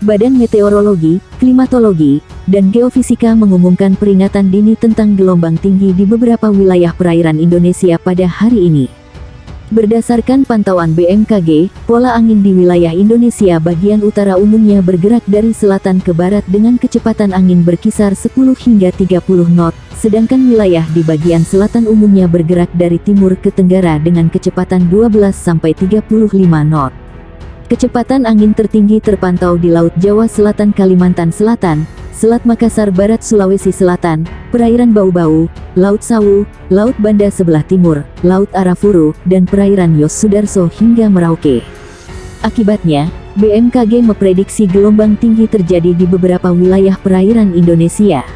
Badan Meteorologi, Klimatologi, dan Geofisika mengumumkan peringatan dini tentang gelombang tinggi di beberapa wilayah perairan Indonesia pada hari ini. Berdasarkan pantauan BMKG, pola angin di wilayah Indonesia bagian utara umumnya bergerak dari selatan ke barat dengan kecepatan angin berkisar 10 hingga 30 knot, sedangkan wilayah di bagian selatan umumnya bergerak dari timur ke tenggara dengan kecepatan 12 sampai 35 knot. Kecepatan angin tertinggi terpantau di Laut Jawa Selatan Kalimantan Selatan, Selat Makassar Barat Sulawesi Selatan, perairan Bau-Bau, Laut Sawu, Laut Banda sebelah timur, Laut Arafuru, dan perairan Yos Sudarso hingga Merauke. Akibatnya, BMKG memprediksi gelombang tinggi terjadi di beberapa wilayah perairan Indonesia.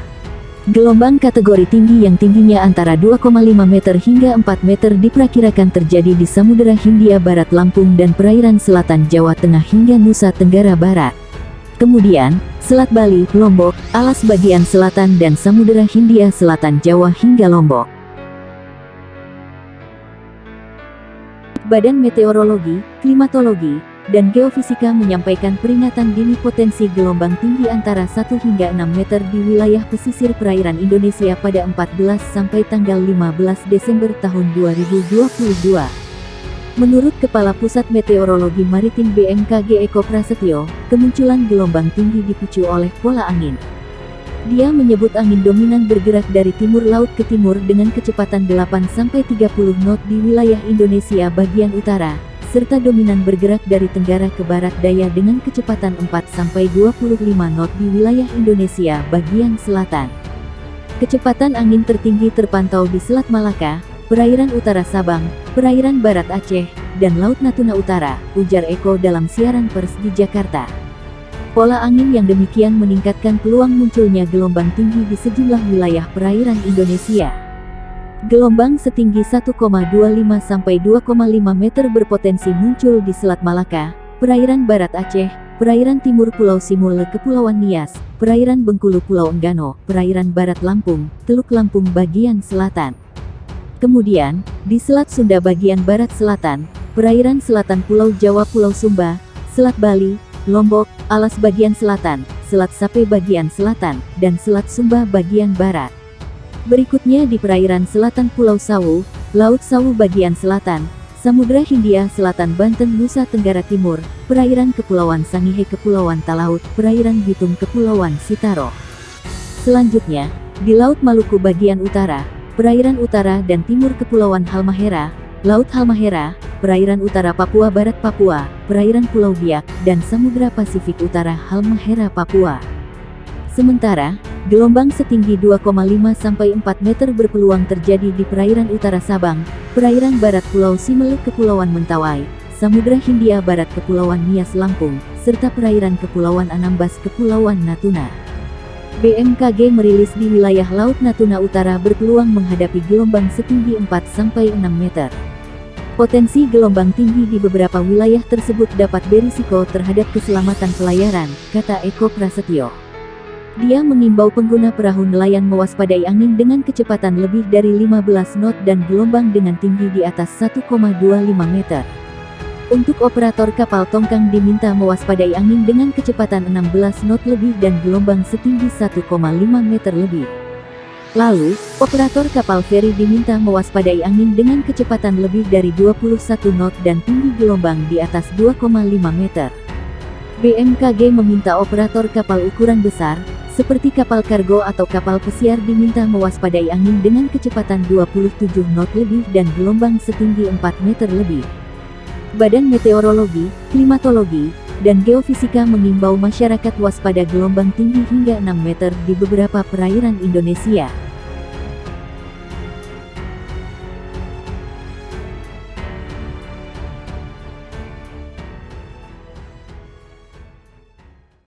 Gelombang kategori tinggi yang tingginya antara 2,5 meter hingga 4 meter diperkirakan terjadi di Samudera Hindia Barat Lampung dan perairan selatan Jawa Tengah hingga Nusa Tenggara Barat. Kemudian, Selat Bali, Lombok, alas bagian selatan dan Samudera Hindia Selatan Jawa hingga Lombok. Badan Meteorologi, Klimatologi, dan Geofisika menyampaikan peringatan dini potensi gelombang tinggi antara 1 hingga 6 meter di wilayah pesisir perairan Indonesia pada 14 sampai tanggal 15 Desember tahun 2022. Menurut Kepala Pusat Meteorologi Maritim BMKG Eko Prasetyo, kemunculan gelombang tinggi dipicu oleh pola angin. Dia menyebut angin dominan bergerak dari timur laut ke timur dengan kecepatan 8 sampai 30 knot di wilayah Indonesia bagian utara, serta dominan bergerak dari tenggara ke barat daya dengan kecepatan 4 sampai 25 knot di wilayah Indonesia bagian selatan. Kecepatan angin tertinggi terpantau di Selat Malaka, perairan utara Sabang, perairan barat Aceh, dan Laut Natuna Utara, ujar Eko dalam siaran pers di Jakarta. Pola angin yang demikian meningkatkan peluang munculnya gelombang tinggi di sejumlah wilayah perairan Indonesia. Gelombang setinggi 1,25 sampai 2,5 meter berpotensi muncul di Selat Malaka, perairan barat Aceh, perairan timur Pulau Simule Kepulauan Nias, perairan Bengkulu Pulau Enggano, perairan barat Lampung, Teluk Lampung bagian selatan. Kemudian, di Selat Sunda bagian barat selatan, perairan selatan Pulau Jawa Pulau Sumba, Selat Bali, Lombok, alas bagian selatan, Selat Sape bagian selatan, dan Selat Sumba bagian barat. Berikutnya di perairan selatan Pulau Sawu, Laut Sawu bagian selatan, Samudra Hindia Selatan Banten Nusa Tenggara Timur, perairan Kepulauan Sangihe Kepulauan Talaut, perairan Bitung Kepulauan Sitaro. Selanjutnya, di Laut Maluku bagian utara, perairan utara dan timur Kepulauan Halmahera, Laut Halmahera, perairan utara Papua Barat Papua, perairan Pulau Biak, dan Samudra Pasifik Utara Halmahera Papua. Sementara, gelombang setinggi 2,5 sampai 4 meter berpeluang terjadi di perairan utara Sabang, perairan barat Pulau Simele Kepulauan Mentawai, Samudra Hindia Barat Kepulauan Nias Lampung, serta perairan Kepulauan Anambas Kepulauan Natuna. BMKG merilis di wilayah Laut Natuna Utara berpeluang menghadapi gelombang setinggi 4 sampai 6 meter. Potensi gelombang tinggi di beberapa wilayah tersebut dapat berisiko terhadap keselamatan pelayaran, kata Eko Prasetyo. Dia mengimbau pengguna perahu nelayan mewaspadai angin dengan kecepatan lebih dari 15 knot dan gelombang dengan tinggi di atas 1,25 meter. Untuk operator kapal tongkang diminta mewaspadai angin dengan kecepatan 16 knot lebih dan gelombang setinggi 1,5 meter lebih. Lalu, operator kapal feri diminta mewaspadai angin dengan kecepatan lebih dari 21 knot dan tinggi gelombang di atas 2,5 meter. BMKG meminta operator kapal ukuran besar, seperti kapal kargo atau kapal pesiar diminta mewaspadai angin dengan kecepatan 27 knot lebih dan gelombang setinggi 4 meter lebih. Badan Meteorologi, Klimatologi, dan Geofisika mengimbau masyarakat waspada gelombang tinggi hingga 6 meter di beberapa perairan Indonesia.